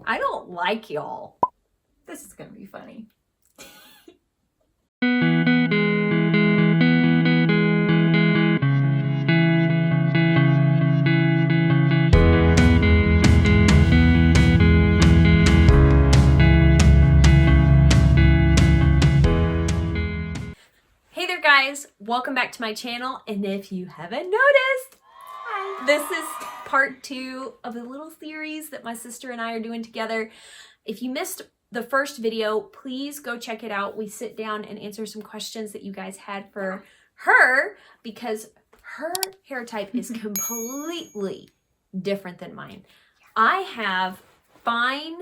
I don't like y'all. This is gonna be funny. Hey there guys, welcome back to my channel, and if you haven't noticed, hi. This is part 2 of a little series that my sister and I are doing together. If you missed the first video, please go check it out. We sit down and answer some questions that you guys had for her, because her hair type is completely different than mine. I have fine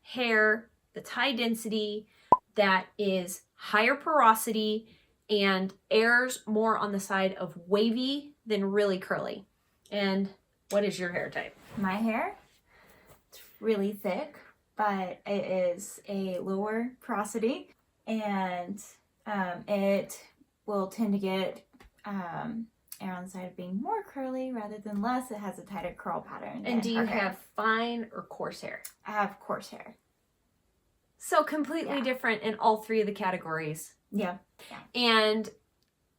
hair that's high density, that is higher porosity, and airs more on the side of wavy than really curly. And what is your hair type? My hair, it's really thick, but it is a lower porosity, and it will tend to get air on the side of being more curly rather than less. It has a tighter curl pattern. And do you have fine or coarse hair? I have coarse hair. So completely different in all 3 of the categories. Yeah. And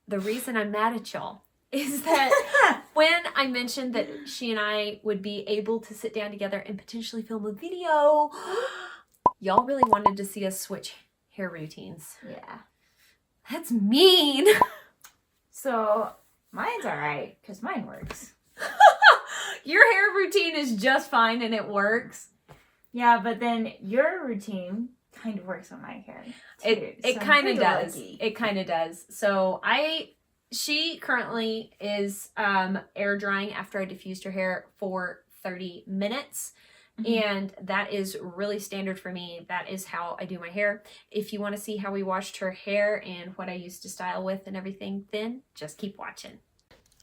the reason I'm mad at y'all is that when I mentioned that she and I would be able to sit down together and potentially film a video, y'all really wanted to see us switch hair routines. Yeah. That's mean. So mine's all right because mine works. Your hair routine is just fine and it works. Yeah, but then your routine kind of works on my hair too. It kind of does. It kind of does. So she currently is air drying after I diffused her hair for 30 minutes. And that is really standard for me. That is how I do my hair. If you want to see how we washed her hair and what I used to style with and everything, then just keep watching.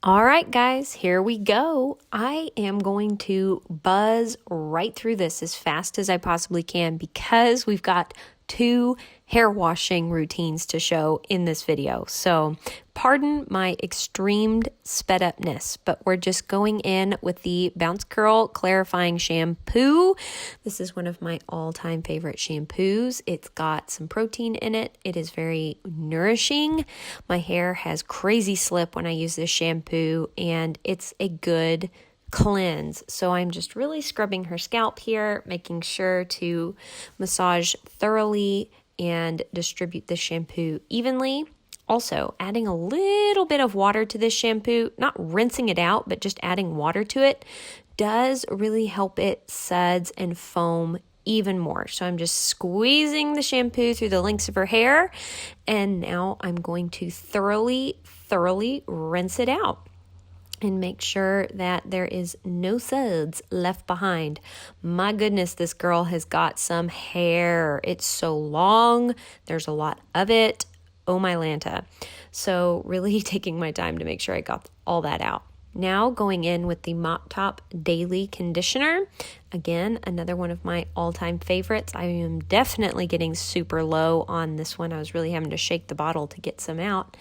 All right, guys, here we go. I am going to buzz right through this as fast as I possibly can because we've got 2 hair washing routines to show in this video. So pardon my extreme sped upness, but we're just going in with the Bounce Curl Clarifying Shampoo. This is one of my all-time favorite shampoos. It's got some protein in it. It is very nourishing. My hair has crazy slip when I use this shampoo, and it's a good cleanse. So I'm just really scrubbing her scalp here, making sure to massage thoroughly and distribute the shampoo evenly. Also, adding a little bit of water to this shampoo, not rinsing it out, but just adding water to it does really help it suds and foam even more. So I'm just squeezing the shampoo through the links of her hair, and now I'm going to thoroughly rinse it out and make sure that there is no suds left behind. My goodness, this girl has got some hair. It's so long. There's a lot of it. Oh my Lanta. So really taking my time to make sure I got all that out. Now going in with the Mop Top Daily Conditioner. Again, another one of my all-time favorites. I am definitely getting super low on this one. I was really having to shake the bottle to get some out.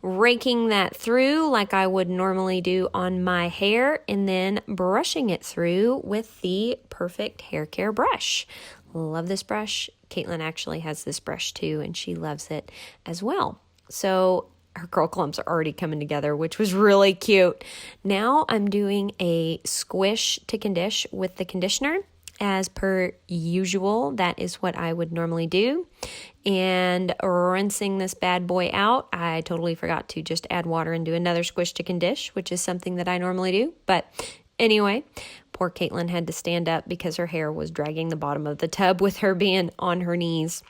Raking that through like I would normally do on my hair, and then brushing it through with the Perfect Hair Care brush. Love this brush. Caitlin actually has this brush too, and she loves it as well. So her curl clumps are already coming together, which was really cute. Now I'm doing a squish to condish with the conditioner. As per usual, that is what I would normally do. And rinsing this bad boy out, I totally forgot to just add water and do another squish to condish, which is something that I normally do. But anyway, poor Caitlin had to stand up because her hair was dragging the bottom of the tub with her being on her knees.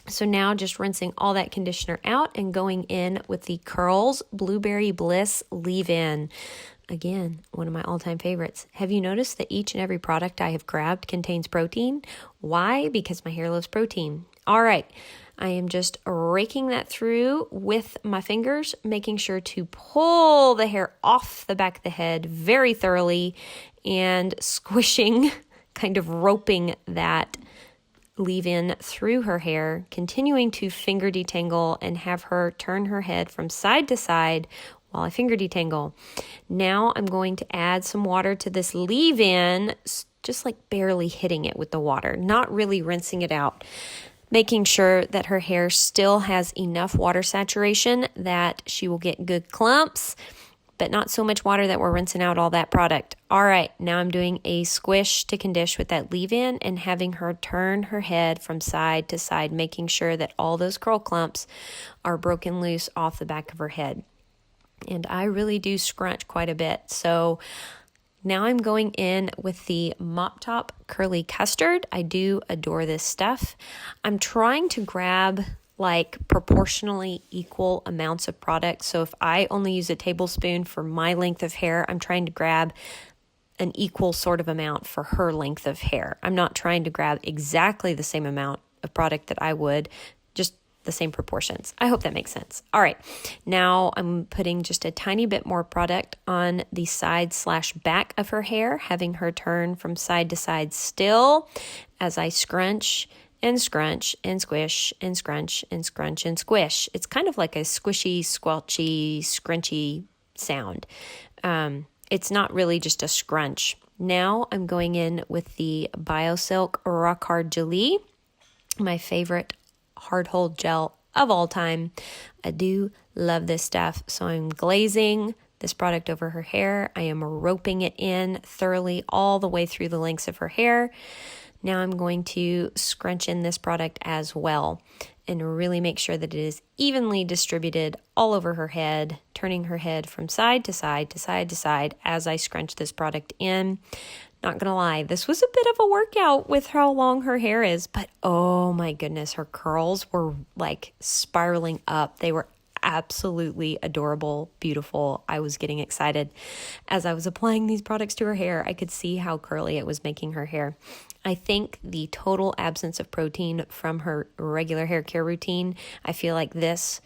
So now just rinsing all that conditioner out and going in with the Curls Blueberry Bliss Leave-In. Again, one of my all-time favorites. Have you noticed that each and every product I have grabbed contains protein? Why? Because my hair loves protein. All right, I am just raking that through with my fingers, making sure to pull the hair off the back of the head very thoroughly and squishing, kind of roping that leave-in through her hair, continuing to finger detangle and have her turn her head from side to side while I finger detangle. Now I'm going to add some water to this leave-in just like barely hitting it with the water, not really rinsing it out. Making sure that her hair still has enough water saturation that she will get good clumps, but not so much water that we're rinsing out all that product. All right, now I'm doing a squish to condition with that leave-in and having her turn her head from side to side, making sure that all those curl clumps are broken loose off the back of her head. And I really do scrunch quite a bit. So now I'm going in with the Mop Top Curly Custard. I do adore this stuff. I'm trying to grab like proportionally equal amounts of product. So if I only use a tablespoon for my length of hair, I'm trying to grab an equal sort of amount for her length of hair. I'm not trying to grab exactly the same amount of product that I would, just the same proportions. I hope that makes sense. All right, now I'm putting just a tiny bit more product on the side/back of her hair, having her turn from side to side still as I scrunch and scrunch and squish and scrunch and scrunch and squish. It's kind of like a squishy, squelchy, scrunchy sound. It's not really just a scrunch. Now I'm going in with the BioSilk Rock Hard Gelée, my favorite hard hold gel of all time. I do love this stuff. So I'm glazing this product over her hair. I am roping it in thoroughly all the way through the lengths of her hair. Now I'm going to scrunch in this product as well and really make sure that it is evenly distributed all over her head, turning her head from side to side to side to side as I scrunch this product in. Not gonna lie, this was a bit of a workout with how long her hair is, but oh my goodness, her curls were like spiraling up. They were absolutely adorable, beautiful. I was getting excited as I was applying these products to her hair. I could see how curly it was making her hair. I think the total absence of protein from her regular hair care routine, I feel like this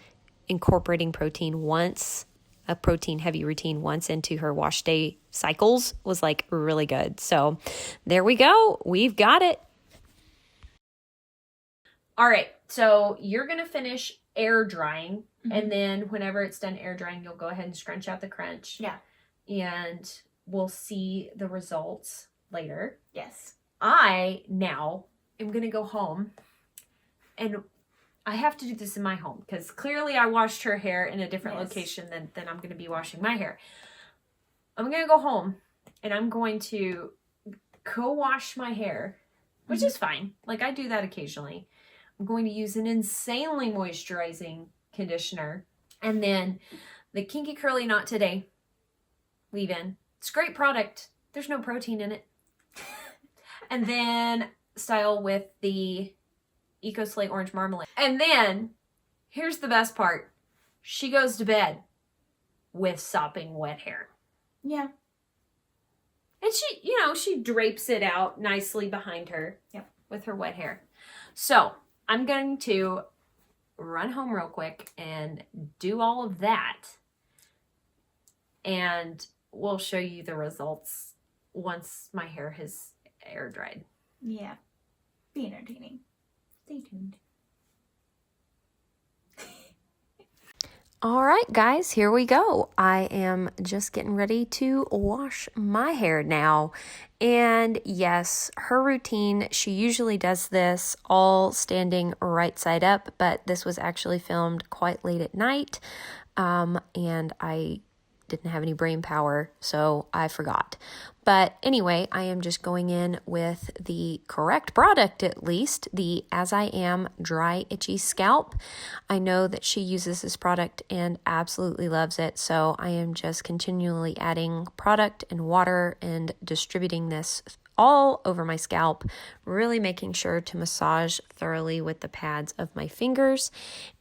incorporating protein once, a protein heavy routine once into her wash day cycles was like really good. So there we go. We've got it. All right. So you're going to finish air drying. And then whenever it's done air drying, you'll go ahead and scrunch out the crunch. Yeah. And we'll see the results later. Yes. I now am going to go home, and I have to do this in my home because clearly I washed her hair in a different location than I'm going to be washing my hair. I'm going to go home and I'm going to co-wash my hair, which is fine. Like I do that occasionally. I'm going to use an insanely moisturizing conditioner, and then the Kinky Curly Not Today leave-in. It's a great product. There's no protein in it. And then style with the Eco Slate Orange Marmalade. And then, here's the best part. She goes to bed with sopping wet hair. Yeah. And she drapes it out nicely behind her. Yep. With her wet hair. So, I'm going to run home real quick and do all of that. And we'll show you the results once my hair has air dried. Yeah. Be entertaining. Stay tuned. All right, guys, here we go. I am just getting ready to wash my hair now. And yes, her routine, she usually does this all standing right side up, but this was actually filmed quite late at night. And I didn't have any brain power, so I forgot. But anyway, I am just going in with the correct product, at least, the As I Am Dry Itchy Scalp. I know that she uses this product and absolutely loves it, so I am just continually adding product and water and distributing this all over my scalp, really making sure to massage thoroughly with the pads of my fingers.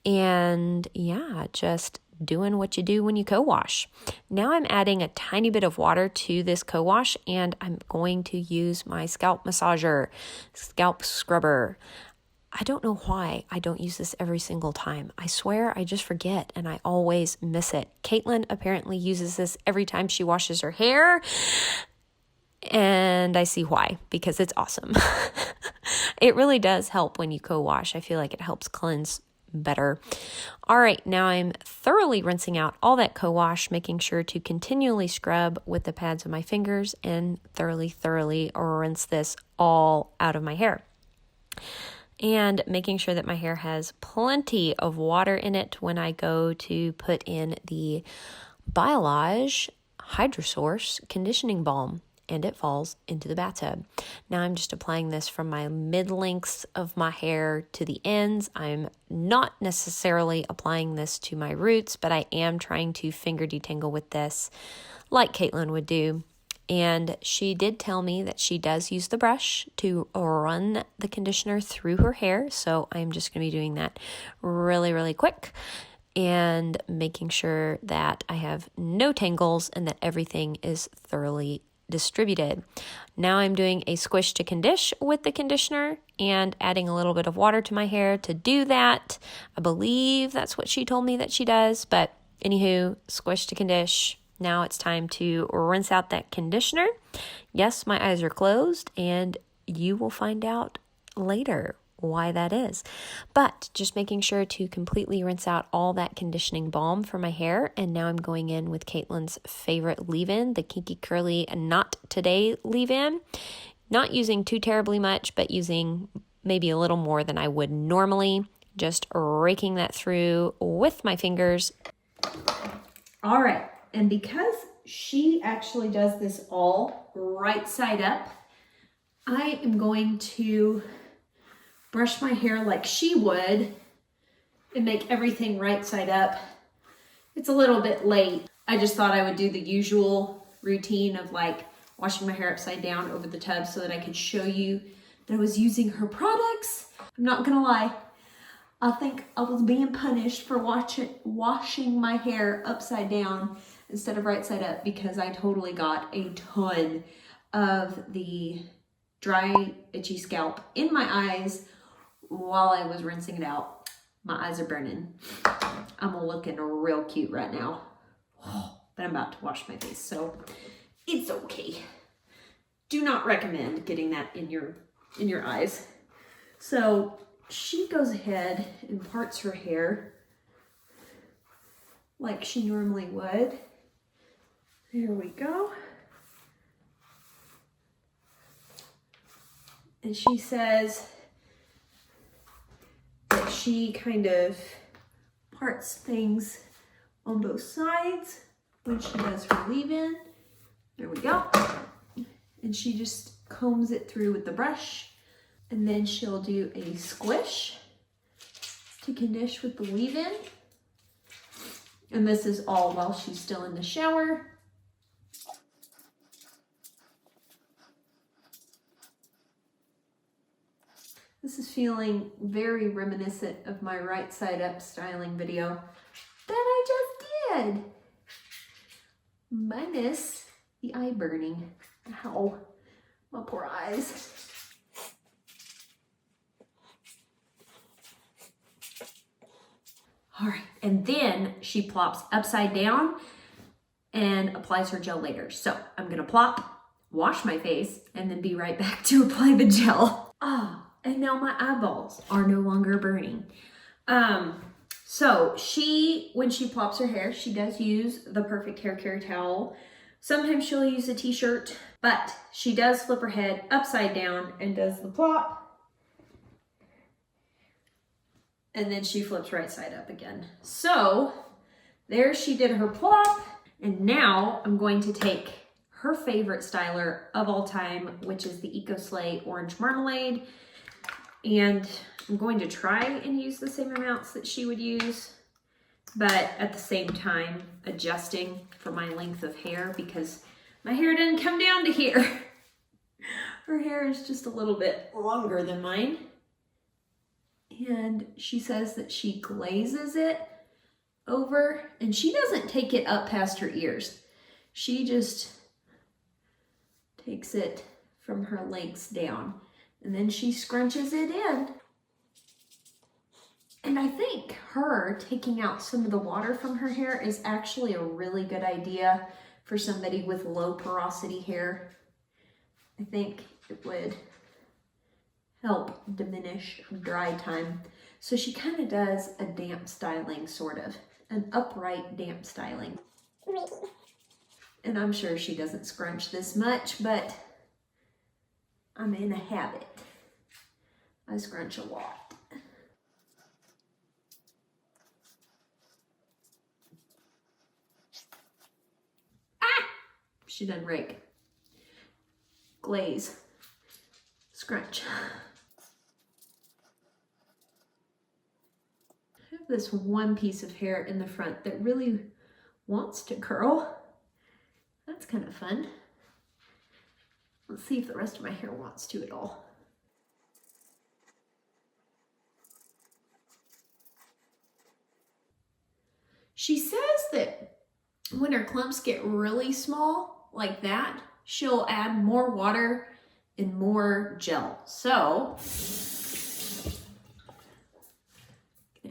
And yeah, just doing what you do when you co-wash. Now I'm adding a tiny bit of water to this co-wash, and I'm going to use my scalp massager, scalp scrubber. I don't know why I don't use this every single time. I swear I just forget and I always miss it. Caitlin apparently uses this every time she washes her hair, and I see why, because it's awesome. It really does help when you co-wash. I feel like it helps cleanse better. All right, now I'm thoroughly rinsing out all that co-wash, making sure to continually scrub with the pads of my fingers and thoroughly rinse this all out of my hair. And making sure that my hair has plenty of water in it when I go to put in the Biolage Hydrosource Conditioning Balm, and it falls into the bathtub. Now I'm just applying this from my mid-lengths of my hair to the ends. I'm not necessarily applying this to my roots, but I am trying to finger detangle with this like Caitlin would do. And she did tell me that she does use the brush to run the conditioner through her hair. So I'm just going to be doing that really quick and making sure that I have no tangles and that everything is thoroughly distributed. Now I'm doing a squish to condish with the conditioner and adding a little bit of water to my hair to do that. I believe that's what she told me that she does, but anywho, squish to condish. Now it's time to rinse out that conditioner. Yes, my eyes are closed, and you will find out later why that is. But just making sure to completely rinse out all that conditioning balm for my hair. And now I'm going in with Caitlin's favorite leave-in, the Kinky Curly Not Today leave-in. Not using too terribly much, but using maybe a little more than I would normally. Just raking that through with my fingers. All right. And because she actually does this all right side up, I am going to brush my hair like she would and make everything right side up. It's a little bit late. I just thought I would do the usual routine of like washing my hair upside down over the tub so that I could show you that I was using her products. I'm not gonna lie. I think I was being punished for washing my hair upside down instead of right side up because I totally got a ton of the dry, itchy scalp in my eyes while I was rinsing it out. My eyes are burning. I'm looking real cute right now. But I'm about to wash my face, so it's okay. Do not recommend getting that in your eyes. So she goes ahead and parts her hair like she normally would. There we go. And she says that she kind of parts things on both sides when she does her leave-in. There we go. And she just combs it through with the brush. And then she'll do a squish to condition with the leave-in. And this is all while she's still in the shower. This is feeling very reminiscent of my right side up styling video that I just did. Minus the eye burning. Ow, my poor eyes. All right, and then she plops upside down and applies her gel later. So I'm gonna plop, wash my face, and then be right back to apply the gel. And now my eyeballs are no longer burning. So when she plops her hair, she does use the Perfect Hair Care towel. Sometimes she'll use a t-shirt, but she does flip her head upside down and does the plop. And then she flips right side up again. So there she did her plop. And now I'm going to take her favorite styler of all time, which is the Eco Slay Orange Marmalade. And I'm going to try and use the same amounts that she would use, but at the same time adjusting for my length of hair because my hair didn't come down to here. Her hair is just a little bit longer than mine. And she says that she glazes it over, and she doesn't take it up past her ears. She just takes it from her lengths down. And then she scrunches it in. And I think her taking out some of the water from her hair is actually a really good idea for somebody with low porosity hair. I think it would help diminish dry time. So she kind of does a damp styling, sort of, an upright damp styling. And I'm sure she doesn't scrunch this much, but I'm in a habit. I scrunch a lot. Ah! She done rake. Glaze. Scrunch. I have this one piece of hair in the front that really wants to curl. That's kind of fun. Let's see if the rest of my hair wants to at all. She says that when her clumps get really small, like that, she'll add more water and more gel. So,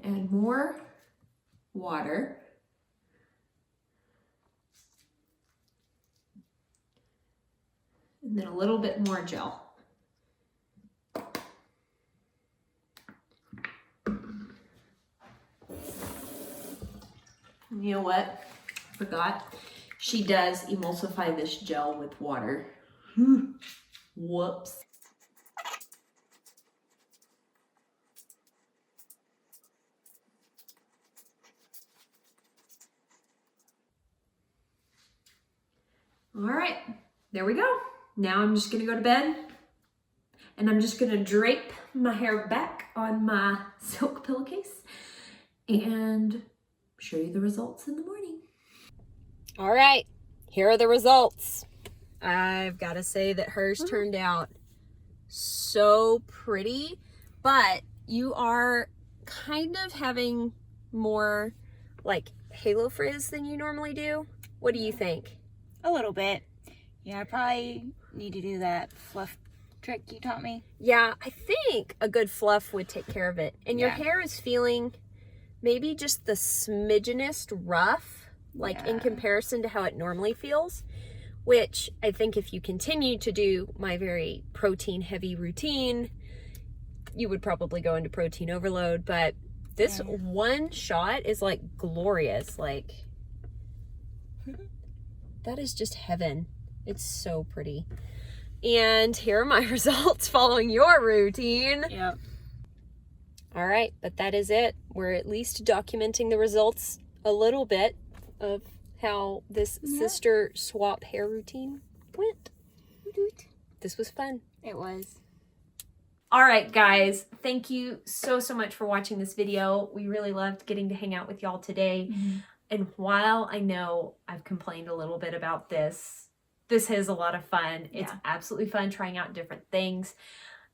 add more water. And then a little bit more gel. You know what? Forgot. She does emulsify this gel with water. Whoops. All right, there we go. Now I'm just gonna go to bed and I'm just gonna drape my hair back on my silk pillowcase and show you the results in the morning. All right, here are the results. I've got to say that hers turned out so pretty, but you are kind of having more like halo frizz than you normally do. What do you think? A little bit. Yeah, I probably need to do that fluff trick you taught me. Yeah, I think a good fluff would take care of it. And your hair is feeling maybe just the smidgenest rough, like in comparison to how it normally feels, which I think if you continue to do my very protein heavy routine, you would probably go into protein overload. But this one shot is like glorious. Like, that is just heaven. It's so pretty. And here are my results following your routine. Yep. All right, but that is it. We're at least documenting the results a little bit of how this sister swap hair routine went. This was fun. It was. All right, guys, thank you so much for watching this video. We really loved getting to hang out with y'all today. And while I know I've complained a little bit about this is a lot of fun. It's absolutely fun trying out different things.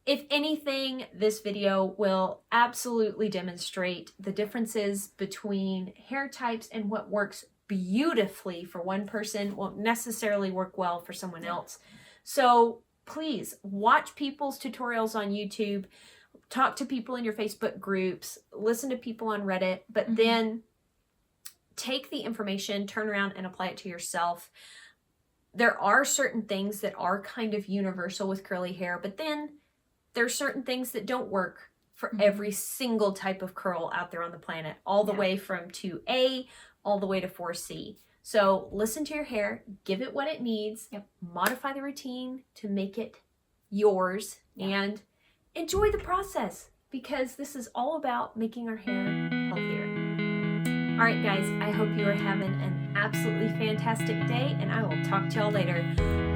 If anything, this video will absolutely demonstrate the differences between hair types, and what works beautifully for one person won't necessarily work well for someone else. So please watch people's tutorials on YouTube, talk to people in your Facebook groups, listen to people on Reddit, but then take the information, turn around and apply it to yourself. There are certain things that are kind of universal with curly hair, but then there's certain things that don't work for every single type of curl out there on the planet, all the way from 2A all the way to 4C. So listen to your hair, give it what it needs, modify the routine to make it yours, and enjoy the process, because this is all about making our hair healthier. All right, guys, I hope you are having an absolutely fantastic day, and I will talk to y'all later.